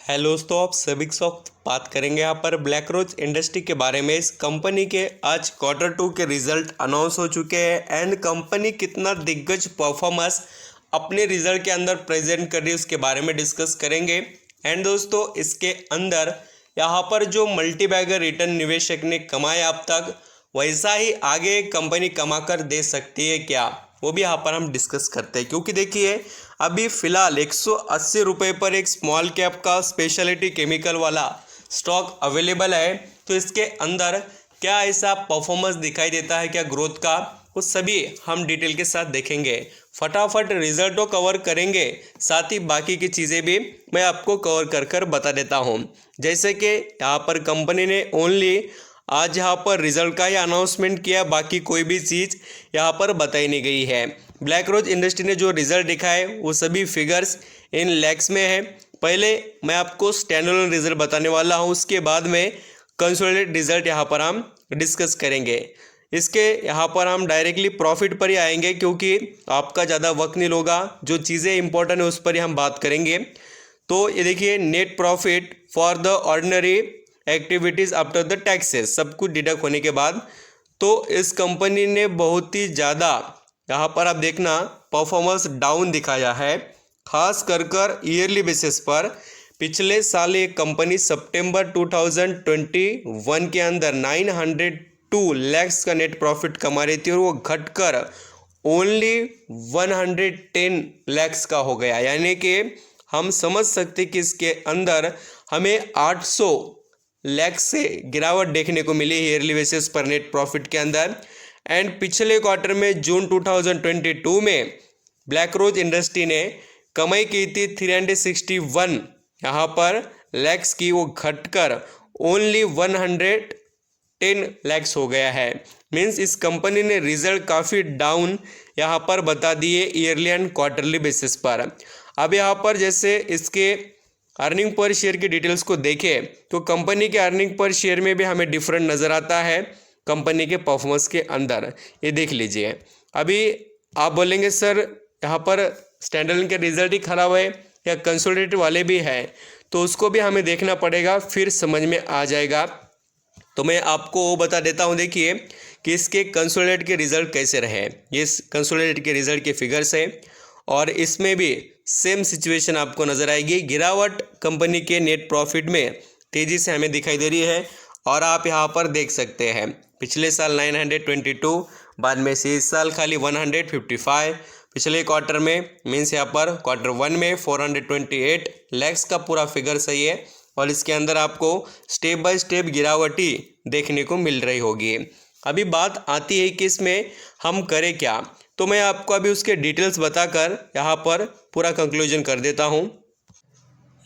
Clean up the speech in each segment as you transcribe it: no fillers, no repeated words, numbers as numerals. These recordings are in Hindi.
हेलो दोस्तों, आप सभी के साथ बात करेंगे यहाँ पर ब्लैकरोच इंडस्ट्री के बारे में। इस कंपनी के आज Q2 के रिजल्ट अनाउंस हो चुके हैं एंड कंपनी कितना दिग्गज परफॉर्मेंस अपने रिजल्ट के अंदर प्रेजेंट कर रही है उसके बारे में डिस्कस करेंगे। एंड दोस्तों, इसके अंदर यहाँ पर जो मल्टीबैगर रिटर्न निवेशक ने कमाया अब तक, वैसा ही आगे कंपनी कमा कर दे सकती है क्या, वो भी यहाँ पर हम डिस्कस करते हैं। क्योंकि देखिए, अभी फ़िलहाल 180 रुपये पर एक स्मॉल कैप का स्पेशलिटी केमिकल वाला स्टॉक अवेलेबल है। तो इसके अंदर क्या ऐसा परफॉर्मेंस दिखाई देता है क्या ग्रोथ का, वो सभी हम डिटेल के साथ देखेंगे। फटाफट रिजल्ट को कवर करेंगे, साथ ही बाकी की चीज़ें भी मैं आपको कवर कर कर बता देता हूँ। जैसे कि यहाँ पर कंपनी ने ओनली आज यहाँ पर रिजल्ट का ही अनाउंसमेंट किया, बाकी कोई भी चीज़ यहाँ पर बताई नहीं गई है। ब्लैकरोच इंडस्ट्री ने जो रिजल्ट दिखाए वो सभी फिगर्स इन लैक्स में है। पहले मैं आपको स्टैंडअलोन रिजल्ट बताने वाला हूँ, उसके बाद में कंसोलिडेटेड रिजल्ट यहाँ पर हम डिस्कस करेंगे। इसके यहाँ पर हम डायरेक्टली प्रॉफिट पर ही आएंगे, क्योंकि आपका ज़्यादा वक्त नहीं होगा। जो चीज़ें इंपॉर्टेंट है उस पर ही हम बात करेंगे। तो ये देखिए, net profit for the ordinary activities after the taxes, सब कुछ डिडक्ट होने के बाद। तो इस कंपनी ने बहुत ही ज़्यादा यहाँ पर आप देखना परफॉर्मेंस डाउन दिखाया है, खास कर ईयरली बेसिस पर। पिछले साल ये कंपनी सितंबर 2021 के अंदर 902 लैक्स का नेट प्रॉफिट कमा रही थी और वो घटकर ओनली 110 लैक्स का हो गया। यानी कि हम समझ सकते कि इसके अंदर हमें 800 लैक्स से गिरावट देखने को मिली ईयरली बेसिस पर नेट प्रॉफिट के अंदर। एंड पिछले क्वार्टर में जून 2022 में ब्लैकरोच इंडस्ट्री ने कमाई की थी 361 यहाँ पर लैक्स की, वो घटकर ओनली 110 लैक्स हो गया है। मीन्स इस कंपनी ने रिजल्ट काफ़ी डाउन यहाँ पर बता दिए ईयरली एंड क्वार्टरली बेसिस पर। अब यहाँ पर जैसे इसके अर्निंग पर शेयर की डिटेल्स को देखें तो कंपनी के अर्निंग पर शेयर में भी हमें डिफरेंट नज़र आता है कंपनी के परफॉर्मेंस के अंदर। ये देख लीजिए। अभी आप बोलेंगे सर यहाँ पर स्टैंडअलोन के रिजल्ट ही खराब है या कंसोलिडेटेड वाले भी हैं, तो उसको भी हमें देखना पड़ेगा, फिर समझ में आ जाएगा। तो मैं आपको वो बता देता हूँ। देखिए कि इसके कंसोलिडेटेड के रिजल्ट कैसे रहे। ये कंसोलिडेटेड के रिजल्ट के फिगर्स हैं और इसमें भी सेम सिचुएशन आपको नज़र आएगी। गिरावट कंपनी के नेट प्रॉफिट में तेज़ी से हमें दिखाई दे रही है और आप यहाँ पर देख सकते हैं पिछले साल 922, बाद में से इस साल खाली 155, पिछले क्वार्टर में मीन्स यहाँ पर Q1 में 428 लैक्स का पूरा फिगर सही है। और इसके अंदर आपको स्टेप बाय स्टेप गिरावटी देखने को मिल रही होगी। अभी बात आती है कि इसमें हम करें क्या, तो मैं आपको अभी उसके डिटेल्स बताकर यहाँ पर पूरा कंक्लूजन कर देता हूँ।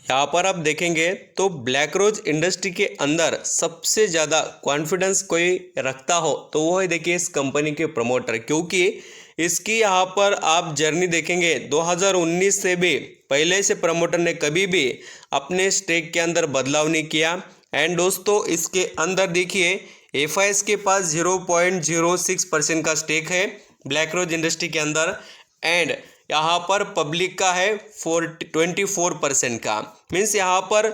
यहाँ पर आप देखेंगे तो ब्लैकरोच इंडस्ट्री के अंदर सबसे ज़्यादा कॉन्फिडेंस कोई रखता हो तो वो है, देखिए, इस कंपनी के प्रमोटर। क्योंकि इसकी यहाँ पर आप जर्नी देखेंगे 2019 से भी पहले से प्रमोटर ने कभी भी अपने स्टेक के अंदर बदलाव नहीं किया। एंड दोस्तों, इसके अंदर देखिए एफआईएस के पास 0.06% का स्टेक है ब्लैकरोच इंडस्ट्री के अंदर। एंड यहाँ पर पब्लिक का है 24% का। मीन्स यहाँ पर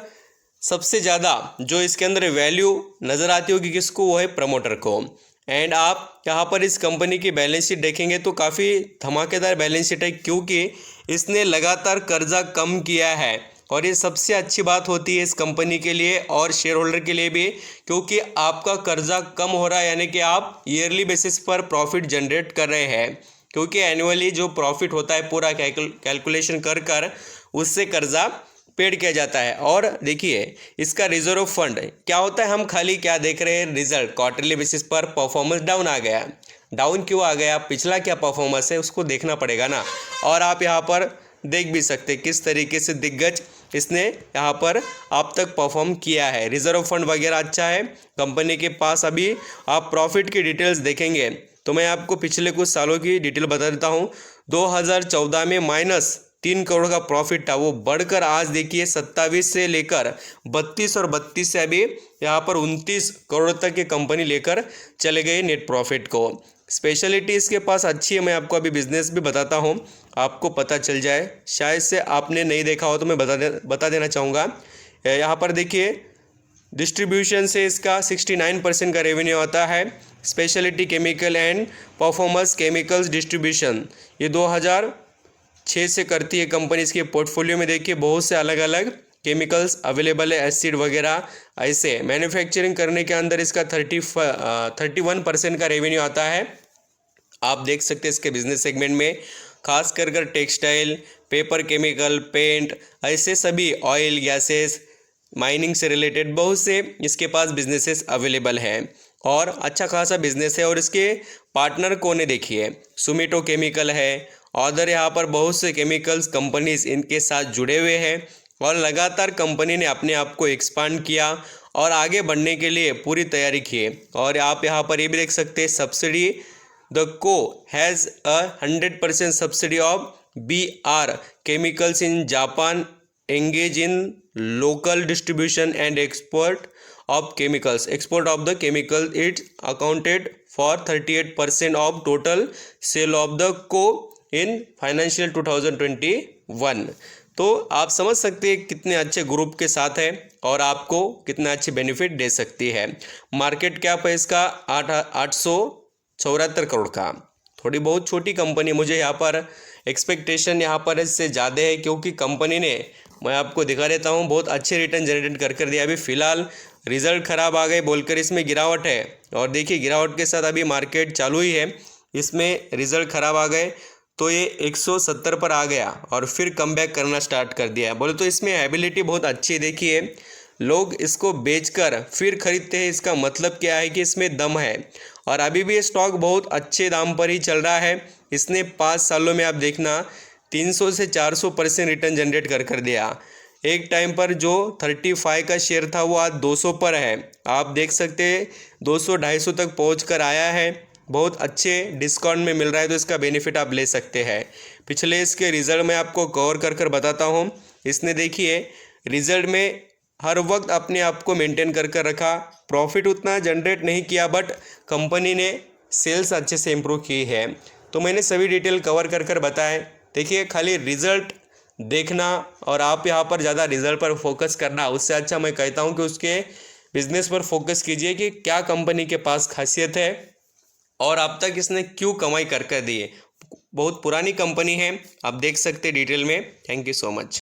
सबसे ज़्यादा जो इसके अंदर वैल्यू नज़र आती होगी किसको, वो है प्रमोटर को। एंड आप यहाँ पर इस कंपनी की बैलेंस शीट देखेंगे तो काफ़ी धमाकेदार बैलेंस शीट है, क्योंकि इसने लगातार कर्जा कम किया है। और ये सबसे अच्छी बात होती है इस कंपनी के लिए और शेयर होल्डर के लिए भी, क्योंकि आपका कर्जा कम हो रहा है, यानी कि आप ईयरली बेसिस पर प्रॉफिट जनरेट कर रहे हैं। क्योंकि एनुअली जो प्रॉफिट होता है पूरा कैलकुलेशन कर उससे कर्जा पेड किया जाता है। और देखिए इसका रिजर्व फंड क्या होता है, हम खाली क्या देख रहे हैं, रिजल्ट क्वार्टरली बेसिस पर परफॉर्मेंस डाउन आ गया। डाउन क्यों आ गया, पिछला क्या परफॉर्मेंस है उसको देखना पड़ेगा ना। और आप यहाँ पर देख भी सकते किस तरीके से दिग्गज इसने यहाँ पर आप तक परफॉर्म किया है। रिजर्व फंड वगैरह अच्छा है कंपनी के पास। अभी आप प्रॉफिट की डिटेल्स देखेंगे तो मैं आपको पिछले कुछ सालों की डिटेल बता देता हूँ। 2014 में -3 करोड़ का प्रॉफिट था, वो बढ़कर आज देखिए 27 से लेकर 32 और 32 से अभी यहाँ पर 29 करोड़ तक की कंपनी लेकर चले गए नेट प्रॉफिट को। स्पेशलिटी इसके पास अच्छी है, मैं आपको अभी बिजनेस भी बताता हूँ, आपको पता चल जाए। शायद से आपने नहीं देखा हो तो मैं बता देना चाहूँगा। यहाँ पर देखिए डिस्ट्रीब्यूशन से इसका 69% का रेवेन्यू आता है। Speciality chemical and performance chemicals distribution ये 2006 से करती है कंपनी। इसके पोर्टफोलियो में देखिए बहुत से अलग अलग केमिकल्स अवेलेबल है, एसिड वगैरह। ऐसे मैन्युफैक्चरिंग करने के अंदर इसका 31% का रेवेन्यू आता है। आप देख सकते हैं इसके बिजनेस सेगमेंट में खास कर टेक्सटाइल, पेपर, केमिकल, पेंट, ऐसे सभी ऑयल, गैसेस, माइनिंग से रिलेटेड बहुत से इसके पास बिजनेसेस अवेलेबल हैं और अच्छा खासा बिजनेस है। और इसके पार्टनर कौन है देखिए, सुमिटो केमिकल है, अदर यहाँ पर बहुत से केमिकल्स कंपनीज इनके साथ जुड़े हुए हैं और लगातार कंपनी ने अपने आप को एक्सपांड किया और आगे बढ़ने के लिए पूरी तैयारी की है। और आप यहाँ पर ये भी देख सकते हैं सब्सिडी, द को has a 100% subsidy of BR chemicals in Japan, engage in local distribution and export of chemicals. Export of the chemical it accounted for 38% of total sale of the co in financial 2021। तो आप समझ सकते हैं कितने अच्छे ग्रुप के साथ है और आपको कितने अच्छे बेनिफिट दे सकती है। मार्केट कैप है इसका 874 करोड़ का। थोड़ी बहुत छोटी कंपनी, मुझे यहाँ पर एक्सपेक्टेशन यहाँ पर इससे ज़्यादा है क्योंकि कंपनी ने, मैं आपको दिखा देता हूँ, बहुत अच्छे रिटर्न जनरेट कर दिया। अभी फ़िलहाल रिज़ल्ट ख़राब आ गए बोलकर इसमें गिरावट है और देखिए गिरावट के साथ अभी मार्केट चालू ही है, इसमें रिज़ल्ट ख़राब आ गए तो ये 170 पर आ गया और फिर कमबैक करना स्टार्ट कर दिया। बोले तो इसमें एबिलिटी बहुत अच्छी है। देखिए लोग इसको बेचकर फिर खरीदते हैं, इसका मतलब क्या है कि इसमें दम है और अभी भी ये स्टॉक बहुत अच्छे दाम पर ही चल रहा है। इसने 5 सालों में आप देखना 300 से 400% रिटर्न जनरेट कर दिया। एक टाइम पर जो 35 का शेयर था वो आज 200 पर है। आप देख सकते हैं 200-250 तक पहुँच कर आया है, बहुत अच्छे डिस्काउंट में मिल रहा है तो इसका बेनिफिट आप ले सकते हैं। पिछले इसके रिज़ल्ट में आपको कवर कर बताता हूँ। इसने देखिए रिज़ल्ट में हर वक्त अपने आप को मेंटेन कर रखा, प्रॉफिट उतना जनरेट नहीं किया बट कंपनी ने सेल्स अच्छे से इम्प्रूव की है। तो मैंने सभी डिटेल कवर कर बताए। देखिए खाली रिज़ल्ट देखना और आप यहाँ पर ज़्यादा रिज़ल्ट पर फोकस करना, उससे अच्छा मैं कहता हूँ कि उसके बिजनेस पर फोकस कीजिए कि क्या कंपनी के पास खासियत है और अब तक इसने क्यों कमाई कर दी है। बहुत पुरानी कंपनी है, आप देख सकते डिटेल में। Thank you so much.